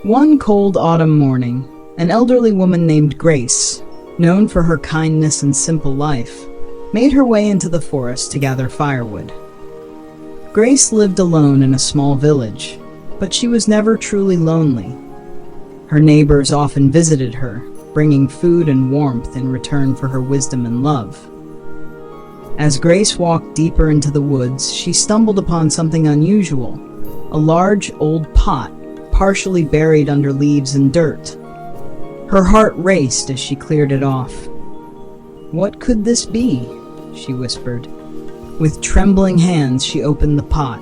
One cold autumn morning, an elderly woman named Grace, known for her kindness and simple life, made her way into the forest to gather firewood. Grace lived alone in a small village, but she was never truly lonely. Her neighbors often visited her, bringing food and warmth in return for her wisdom and love. As Grace walked deeper into the woods, she stumbled upon something unusual, a large old pot, partially buried under leaves and dirt. Her heart raced as she cleared it off. "What could this be?" she whispered. With trembling hands, she opened the pot.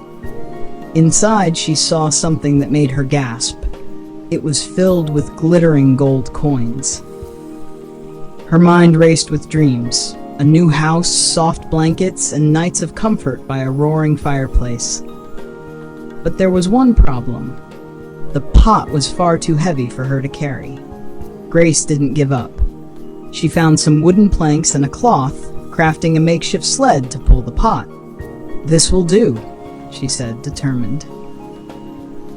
Inside, she saw something that made her gasp. It was filled with glittering gold coins. Her mind raced with dreams, a new house, soft blankets, and nights of comfort by a roaring fireplace. But there was one problem. The pot was far too heavy for her to carry. Grace didn't give up. She found some wooden planks and a cloth, crafting a makeshift sled to pull the pot. "This will do," she said, determined.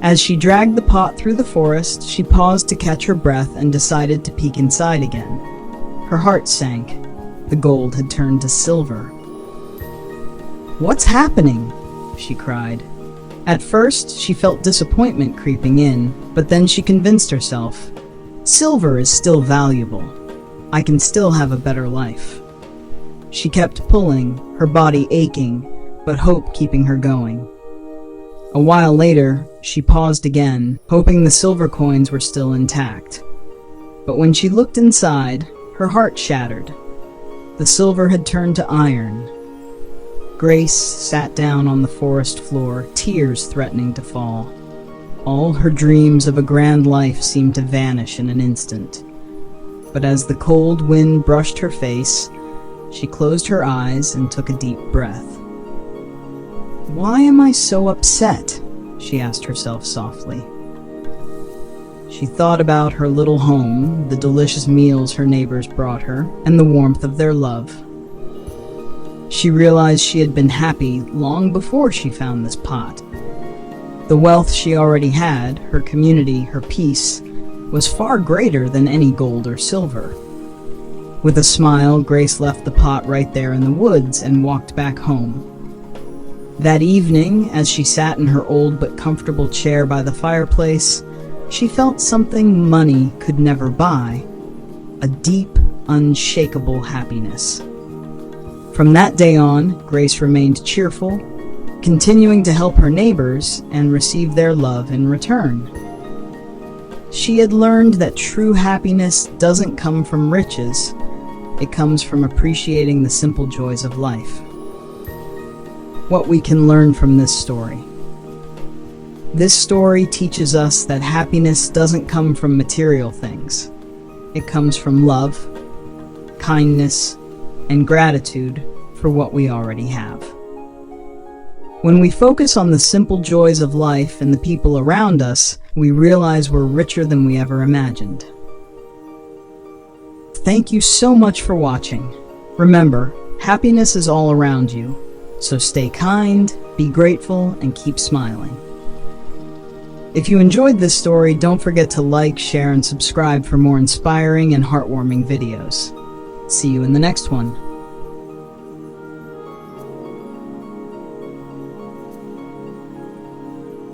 As she dragged the pot through the forest, she paused to catch her breath and decided to peek inside again. Her heart sank. The gold had turned to silver. "What's happening?" she cried. At first, she felt disappointment creeping in, but then she convinced herself, "Silver is still valuable. I can still have a better life." She kept pulling, her body aching, but hope keeping her going. A while later, she paused again, hoping the silver coins were still intact. But when she looked inside, her heart shattered. The silver had turned to iron. Grace sat down on the forest floor, tears threatening to fall. All her dreams of a grand life seemed to vanish in an instant. But as the cold wind brushed her face, she closed her eyes and took a deep breath. "Why am I so upset?" she asked herself softly. She thought about her little home, the delicious meals her neighbors brought her, and the warmth of their love. She realized she had been happy long before she found this pot. The wealth she already had, her community, her peace, was far greater than any gold or silver. With a smile, Grace left the pot right there in the woods and walked back home. That evening, as she sat in her old but comfortable chair by the fireplace, she felt something money could never buy: a deep, unshakable happiness. From that day on, Grace remained cheerful, continuing to help her neighbors and receive their love in return. She had learned that true happiness doesn't come from riches. It comes from appreciating the simple joys of life. What we can learn from this story. This story teaches us that happiness doesn't come from material things. It comes from love, kindness, and gratitude for what we already have. When we focus on the simple joys of life and the people around us, we realize we're richer than we ever imagined. Thank you so much for watching. Remember, happiness is all around you, so stay kind, be grateful, and keep smiling. If you enjoyed this story, don't forget to like, share, and subscribe for more inspiring and heartwarming videos. See you in the next one.